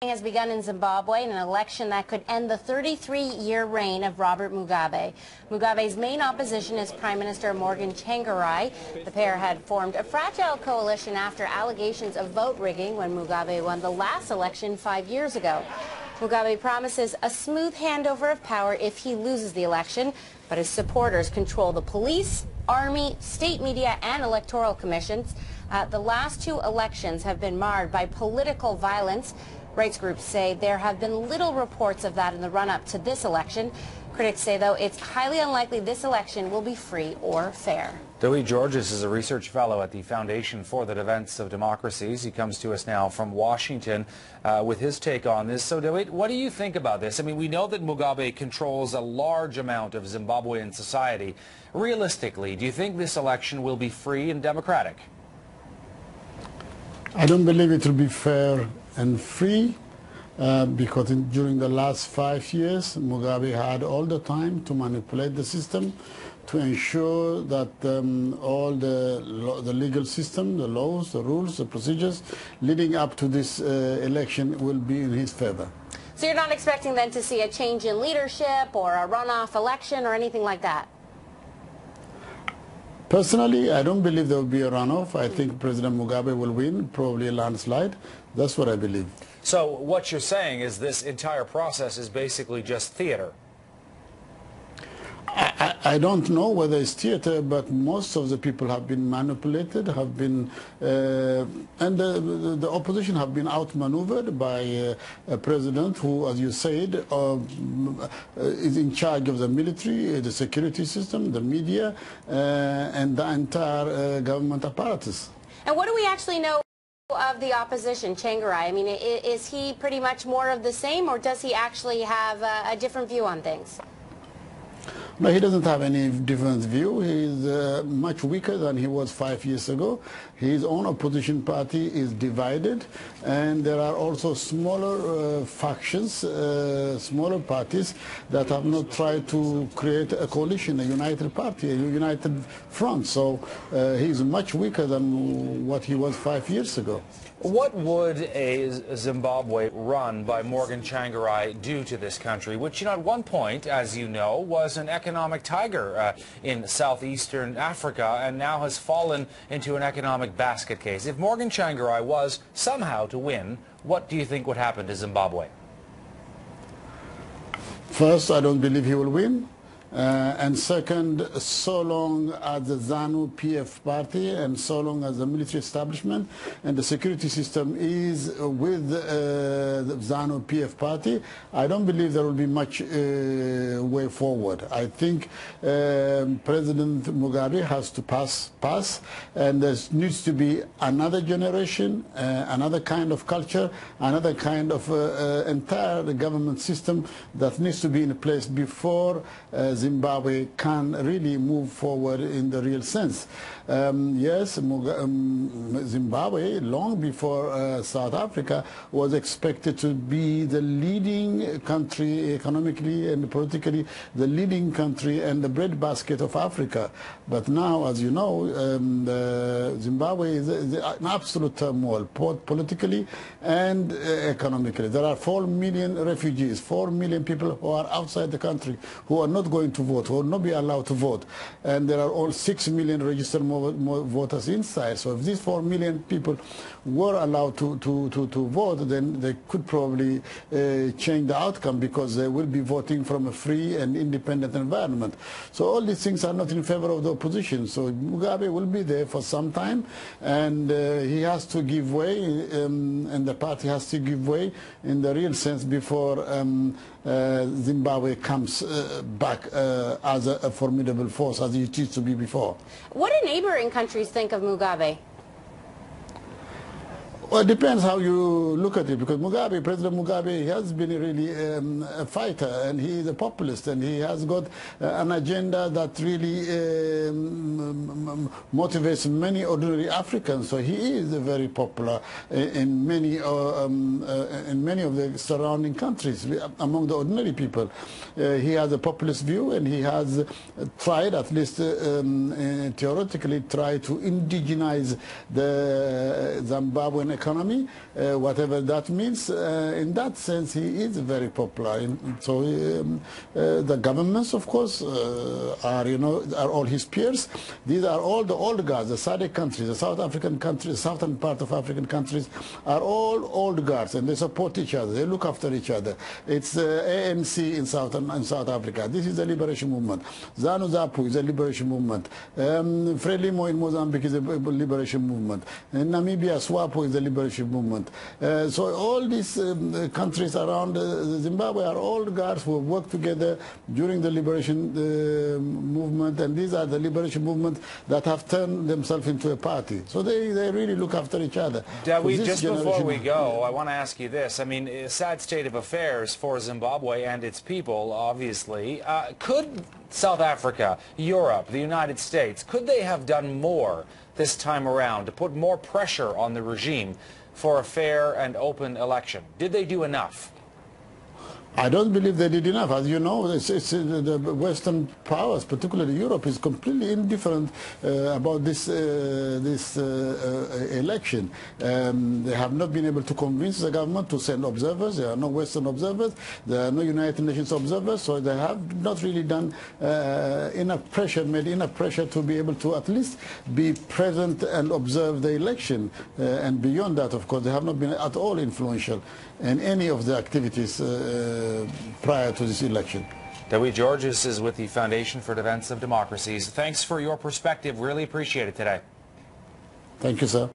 Has begun in Zimbabwe in an election that could end the 33-year reign of Robert Mugabe. Mugabe's main opposition is Prime Minister Morgan Tsvangirai. The pair had formed a fragile coalition after allegations of vote rigging when Mugabe won the last election 5 years ago. Mugabe promises a smooth handover of power if he loses the election, but his supporters control the police, army, state media, and electoral commissions. The last two elections have been marred by political violence. Rights groups say there have been little reports of that in the run-up to this election. Critics say, though, it's highly unlikely this election will be free or fair. Dawit Giorgis is a research fellow at the Foundation for the Defense of Democracies. He comes to us now from Washington with his take on this. So, Dawit, what do you think about this? I mean, we know that Mugabe controls a large amount of Zimbabwean society. Realistically, do you think this election will be free and democratic? I don't believe it will be fair and free because during the last 5 years, Mugabe had all the time to manipulate the system to ensure that all the legal system, the laws, the rules, the procedures leading up to this election will be in his favor. So you're not expecting then to see a change in leadership or a runoff election or anything like that? Personally, I don't believe there will be a runoff. I think President Mugabe will win, probably a landslide. That's what I believe. So what you're saying is this entire process is basically just theater? I don't know whether it's theater, but most of the people have been manipulated, have been, and the opposition have been outmaneuvered by a president who, as you said, is in charge of the military, the security system, the media, and the entire government apparatus. And what do we actually know of the opposition, Tsvangirai? I mean, is he pretty much more of the same, or does he actually have a different view on things? No, he doesn't have any different view. He's much weaker than he was 5 years ago. His own opposition party is divided, and there are also smaller factions, smaller parties that have not tried to create a coalition, a united party, a united front. So he's much weaker than what he was 5 years ago. What would a Zimbabwe run by Morgan Tsvangirai do to this country, which, at one point, as you know, was an economic tiger in southeastern Africa and now has fallen into an economic basket case? If Morgan Tsvangirai was somehow to win, what do you think would happen to Zimbabwe? First, I don't believe he will win. And second, so long as the ZANU-PF party and so long as the military establishment and the security system is with the ZANU-PF party, I don't believe there will be much way forward. I think President Mugabe has to pass, and there needs to be another generation, another kind of culture, another kind of entire government system that needs to be in place before Zimbabwe can really move forward in the real sense. Yes, Zimbabwe, long before South Africa, was expected to be the leading country economically and politically, the leading country and the breadbasket of Africa. But now, as you know, Zimbabwe is an absolute turmoil, both politically and economically. There are 4 million refugees, 4 million people who are outside the country, who are not going to vote, who will not be allowed to vote. And there are all 6 million registered voters inside. So if these 4 million people were allowed to vote, then they could probably change the outcome, because they will be voting from a free and independent environment. So all these things are not in favor of the opposition. So Mugabe will be there for some time, and he has to give way, and the party has to give way in the real sense before Zimbabwe comes back as a formidable force as it used to be before. What do neighboring countries think of Mugabe? Well, it depends how you look at it, because Mugabe, President Mugabe, he has been really a fighter, and he is a populist, and he has got an agenda that really motivates many ordinary Africans. So he is very popular in many of the surrounding countries, among the ordinary people. He has a populist view, and he has tried, at least theoretically, to indigenize the Zimbabwean economy, whatever that means. In that sense, he is very popular. So the governments, of course, are all his peers. These are all the old guards, the SADC countries, the South African countries, southern part of African countries are all old guards, and they support each other. They look after each other. It's ANC in South Africa. This is the liberation movement. ZANU-ZAPU is a liberation movement. Frelimo in Mozambique is a liberation movement. In Namibia, SWAPO is a liberation movement. So all these countries around Zimbabwe are old guards who work together during the liberation movement, and these are the liberation movements that have turned themselves into a party. So they really look after each other. Just before we go, I want to ask you this. I mean, a sad state of affairs for Zimbabwe and its people, obviously. Could South Africa, Europe, the United States, could they have done more this time around to put more pressure on the regime for a fair and open election? Did they do enough? I don't believe they did enough. As you know, the Western powers, particularly Europe, is completely indifferent about this election. They have not been able to convince the government to send observers. There are no Western observers. There are no United Nations observers. So they have not really done enough pressure, made enough pressure to be able to at least be present and observe the election. And beyond that, of course, they have not been at all influential in any of the activities prior to this election. Dawit Giorgis is with the Foundation for Defense of Democracies. Thanks for your perspective. Really appreciate it today. Thank you, sir.